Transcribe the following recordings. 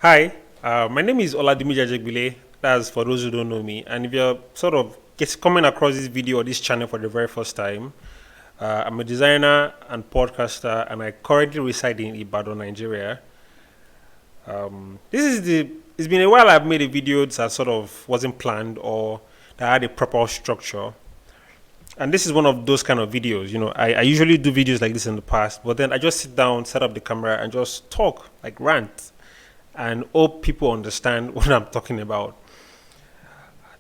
Hi, my name is Oladimi Jajegbile. That's for those who don't know me. And if you're sort of coming across this video or this channel for the very first time, I'm a designer and podcaster, and I currently reside in Ibadan, Nigeria. This is the. It's been a while I've made a video that sort of wasn't planned or that had a proper structure. And this is one of those kind of videos. I usually do videos like this in the past, but then I just sit down, set up the camera, and just talk, like rant, and hope people understand what I'm talking about.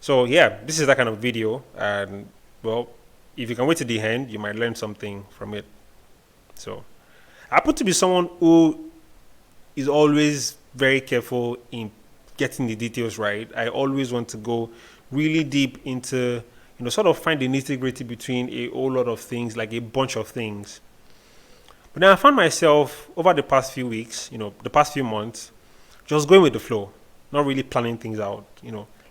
So yeah, this is that kind of video, and well, if you can wait to the end, you might learn something from it. So I happen to be someone who is always very careful in getting the details right. I always want to go really deep into, sort of find the nitty gritty between a whole lot of things, like a bunch of things. But then I found myself over the past few weeks, the past few months, just going with the flow, not really planning things out.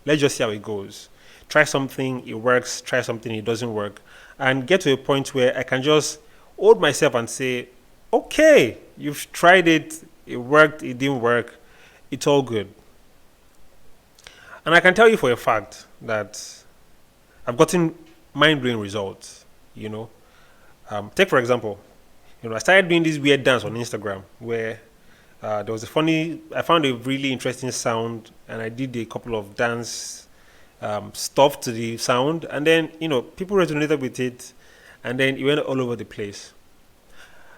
Let's just see how it goes. Try something, it works. Try something, it doesn't work, and get to a point where I can just hold myself and say, "Okay, you've tried it. It worked. It didn't work. It's all good." And I can tell you for a fact that I've gotten mind-blowing results. Take for example, I started doing this weird dance on Instagram where there was I found a really interesting sound, and I did a couple of dance stuff to the sound, and then, people resonated with it, and then it went all over the place.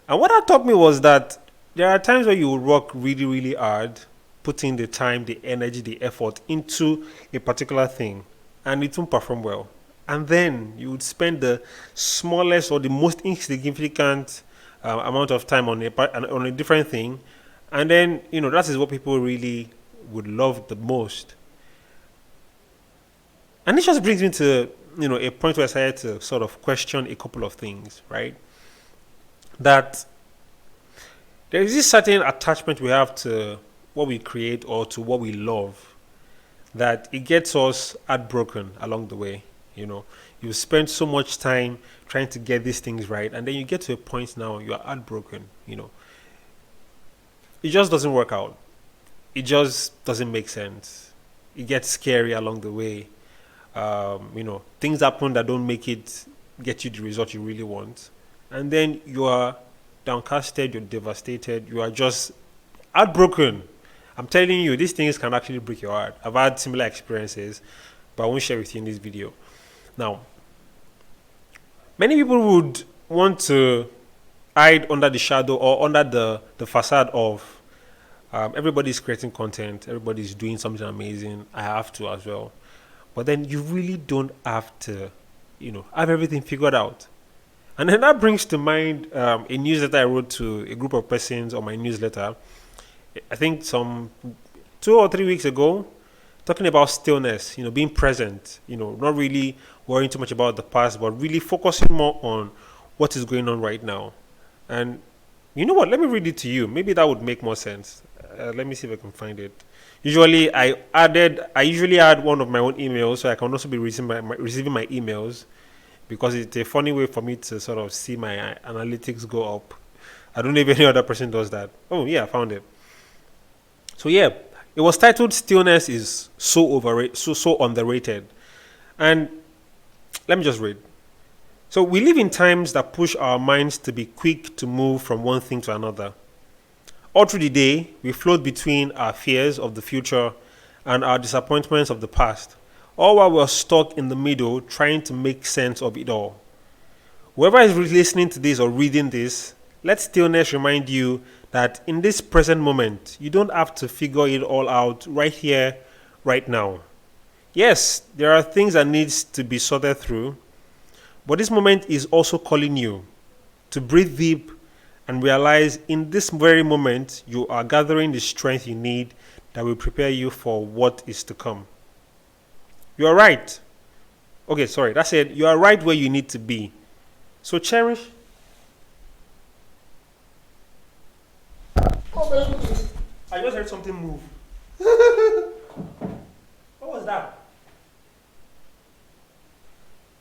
And what that taught me was that there are times where you will work really, really hard, putting the time, the energy, the effort into a particular thing, and it won't perform well. And then you would spend the smallest or the most insignificant amount of time on a different thing, and then, that is what people really would love the most. And this just brings me to, a point where I started to sort of question a couple of things, right? That there is this certain attachment we have to what we create or to what we love, that it gets us heartbroken along the way. You spend so much time trying to get these things right, and then you get to a point now you are heartbroken. It just doesn't work out. It just doesn't make sense. It gets scary along the way. Things happen that don't make it get you the result you really want, and then you are downcasted, you're devastated, you are just heartbroken. I'm telling you, these things can actually break your heart. I've had similar experiences, but I won't share with you in this video. Now, many people would want to hide under the shadow or under the facade of everybody's creating content, everybody's doing something amazing. I have to as well. But then you really don't have to, have everything figured out. And then that brings to mind a newsletter I wrote to a group of persons on my newsletter. I think some 2 or 3 weeks ago, talking about stillness, being present, not really worrying too much about the past, but really focusing more on what is going on right now. And you know what? Let me read it to you. Maybe that would make more sense. Let me see if I can find it. I usually add one of my own emails, so I can also be receiving my emails, because it's a funny way for me to sort of see my analytics go up. I don't know if any other person does that. Oh yeah, I found it. So yeah, it was titled "Stillness is so overrated, so underrated," and let me just read. So we live in times that push our minds to be quick to move from one thing to another. All through the day, we float between our fears of the future and our disappointments of the past, all while we're stuck in the middle trying to make sense of it all. Whoever is listening to this or reading this, let stillness remind you that in this present moment, you don't have to figure it all out right here, right now. Yes, there are things that needs to be sorted through, but this moment is also calling you to breathe deep and realize in this very moment you are gathering the strength you need that will prepare you for what is to come. You are right. Okay, sorry, that's it. You are right where you need to be. So cherish. Oh my goodness. I just heard something move. What was that?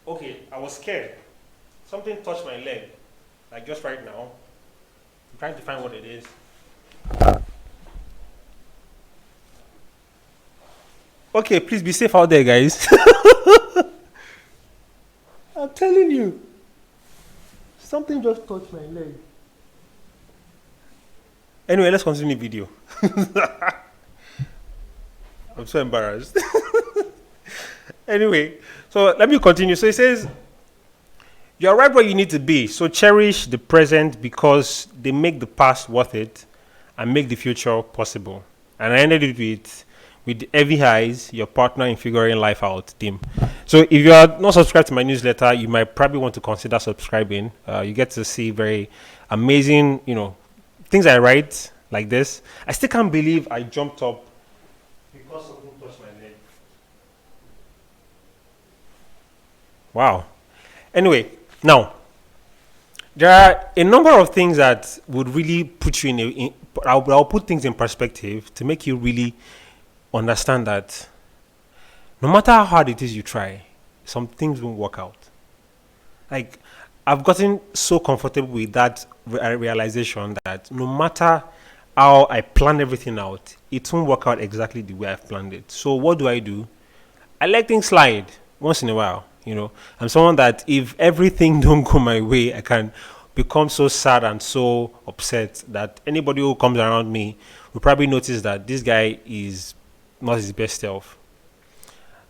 Okay, I was scared. Something touched my leg, like just right now. I'm trying to find what it is. Okay, please be safe out there, guys. I'm telling you, something just touched my leg. Anyway, let's continue the video. I'm so embarrassed. Anyway, so let me continue. So it says, you're right where you need to be. So cherish the present because they make the past worth it and make the future possible. And I ended it with heavy highs, your partner in figuring life out, Tim. So if you are not subscribed to my newsletter, you might probably want to consider subscribing. You get to see very amazing, things I write like this. I still can't believe I jumped up because something touched my leg. Wow. Anyway, now there are a number of things that would really put you I'll put things in perspective to make you really understand that no matter how hard it is you try, some things won't work out. Like, I've gotten so comfortable with that realization that no matter how I plan everything out, it won't work out exactly the way I've planned it. So what do? I let things slide once in a while. I'm someone that if everything don't go my way, I can become so sad and so upset that anybody who comes around me will probably notice that this guy is not his best self.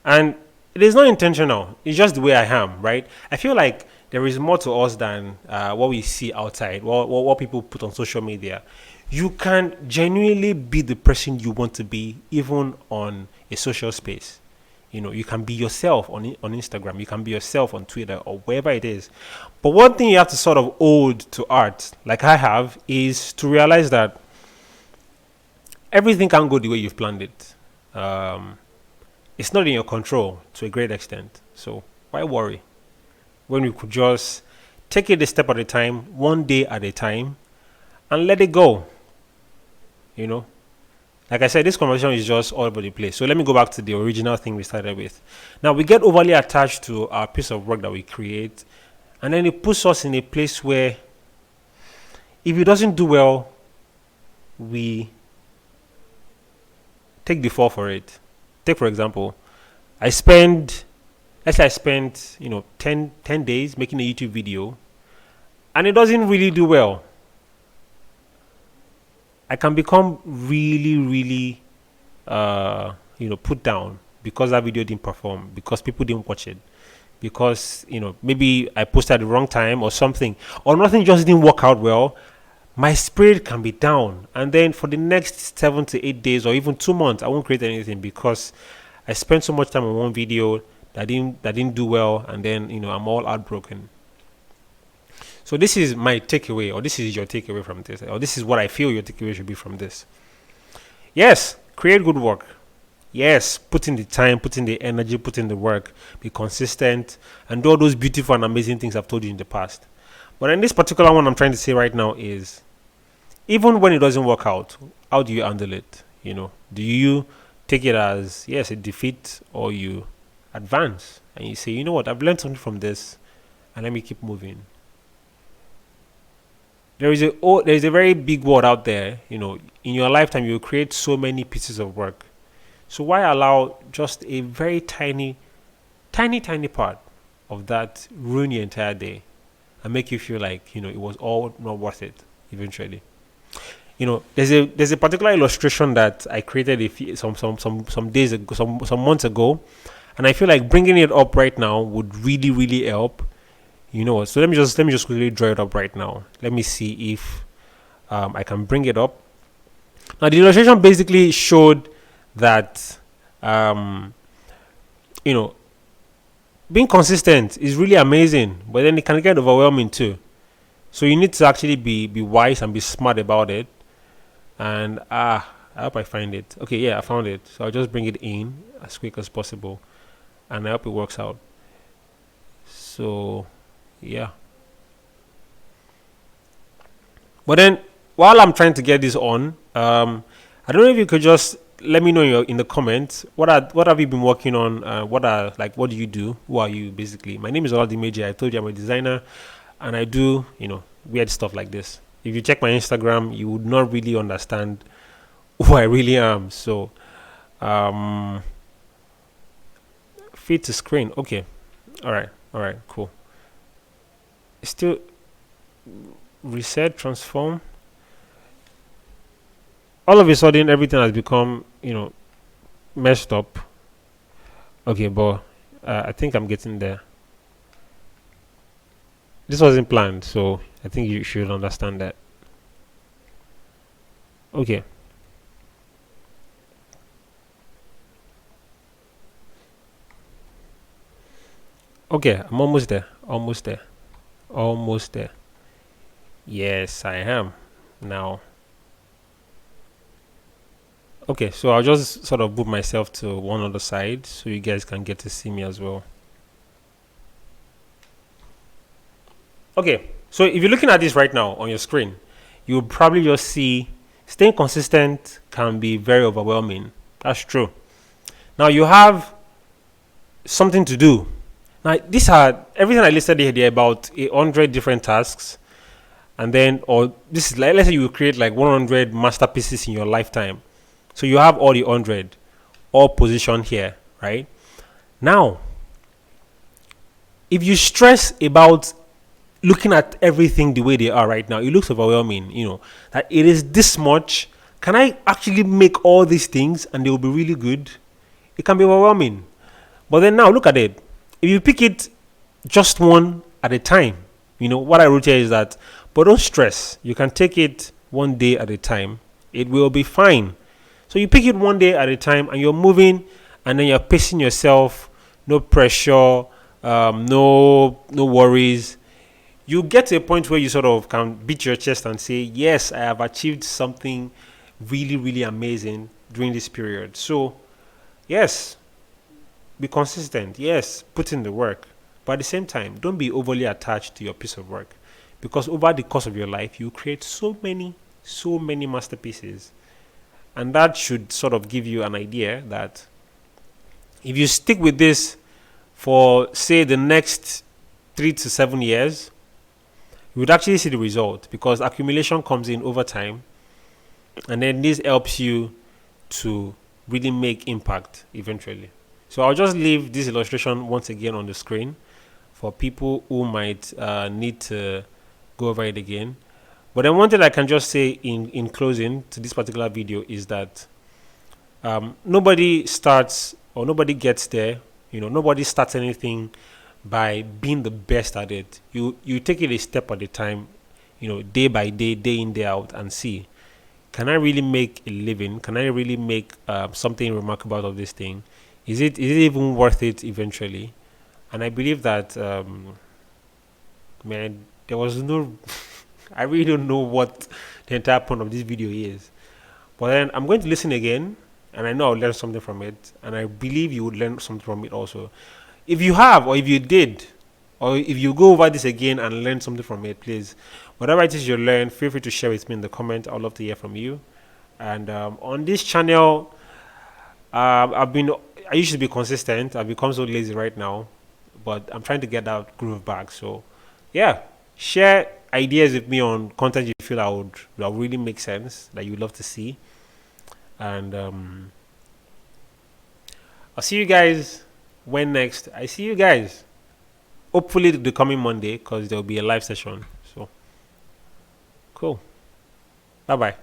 And it is not intentional. It's just the way I am, right? I feel like there is more to us than what we see outside, what people put on social media. You can genuinely be the person you want to be, even on a social space. You can be yourself on Instagram. You can be yourself on Twitter or wherever it is. But one thing you have to sort of hold to art, like I have, is to realize that everything can't go the way you've planned it. It's not in your control to a great extent. So why worry when we could just take it a step at a time, one day at a time, and let it go? Like I said, this conversation is just all over the place. So let me go back to the original thing we started with. Now, we get overly attached to our piece of work that we create, and then it puts us in a place where if it doesn't do well, we take the fall for it. Take, for example, let's say I spent 10 days making a YouTube video, and it doesn't really do well. I can become really, really, put down because that video didn't perform, because people didn't watch it, because, maybe I posted at the wrong time or something, or nothing just didn't work out well. My spirit can be down. And then for the next 7 to 8 days or even 2 months, I won't create anything because I spent so much time on one video that didn't do well. And then, I'm all heartbroken. So this is my takeaway, or this is your takeaway from this, or this is what I feel your takeaway should be from this. Yes, create good work. Yes, put in the time, put in the energy, put in the work, be consistent, and do all those beautiful and amazing things I've told you in the past. But in this particular one, I'm trying to say right now is, even when it doesn't work out, how do you handle it? Do you take it as, yes, a defeat, or you advance and you say, you know what, I've learned something from this, and let me keep moving. There is a very big world out there. In your lifetime, you will create so many pieces of work. So why allow just a very tiny part of that ruin your entire day and make you feel like it was all not worth it eventually? There's a particular illustration that I created some days ago, some months ago, and I feel like bringing it up right now would really, really help. So let me just quickly draw it up right now. Let me see if I can bring it up. Now, the illustration basically showed that being consistent is really amazing, but then it can get overwhelming too. So you need to actually be wise and be smart about it. And I hope I find it. Okay, yeah, I found it. So I'll just bring it in as quick as possible, and I hope it works out. So yeah. But then while I'm trying to get this on, I don't know if you could just let me know in the comments what have you been working on. What do you do? Who are you basically? My name is Oladimeji. I told you I'm a designer, and I do weird stuff like this. If you check my Instagram, you would not really understand who I really am. So Feed to screen. Okay. All right. Cool. Still reset, transform. All of a sudden, everything has become, messed up. Okay, but I think I'm getting there. This wasn't planned, so I think you should understand that. Okay. Okay, I'm almost there. Almost there. Almost there. Yes, I am. Now, okay, so I'll just sort of move myself to one other side so you guys can get to see me as well. Okay, so if you're looking at this right now on your screen, you'll probably just see staying consistent can be very overwhelming. That's true. Now you have something to do. Now these are everything I listed here. There are about 100 different tasks, and then or this is like, let's say you create like 100 masterpieces in your lifetime. So you have all the 100, all positioned here, right? Now, if you stress about looking at everything the way they are right now, it looks overwhelming, that it is this much. Can I actually make all these things and they will be really good? It can be overwhelming. But then now look at it. If you pick it just one at a time, what I wrote here is that, but don't stress. You can take it one day at a time. It will be fine. So you pick it one day at a time and you're moving and then you're pacing yourself, no pressure, no worries. You get to a point where you sort of can beat your chest and say, yes, I have achieved something really, really amazing during this period. So, yes, be consistent. Yes, put in the work. But at the same time, don't be overly attached to your piece of work. Because over the course of your life, you create so many masterpieces. And that should sort of give you an idea that if you stick with this for, say, the next 3 to 7 years, you would actually see the result because accumulation comes in over time. And then this helps you to really make impact eventually. So I'll just leave this illustration once again on the screen for people who might need to go over it again. But then one thing I can just say in closing to this particular video is that nobody starts or nobody gets there. Nobody starts anything by being the best at it. You take it a step at a time, day by day, day in, day out, and see, can I really make a living? Can I really make something remarkable out of this thing? Is it even worth it eventually? And I believe that, man, there was no... I really don't know what the entire point of this video is. But then I'm going to listen again, and I know I'll learn something from it. And I believe you would learn something from it also. If you have, or if you did, or if you go over this again and learn something from it, please, whatever it is you learn, feel free to share with me in the comment. I'd love to hear from you. And on this channel, I used to be consistent. I've become so lazy right now, but I'm trying to get that groove back. So, yeah, share ideas with me on content you feel that would really make sense, that you'd love to see. And I'll see you guys when next I see you guys. Hopefully the coming Monday, because there'll be a live session. So cool. Bye bye.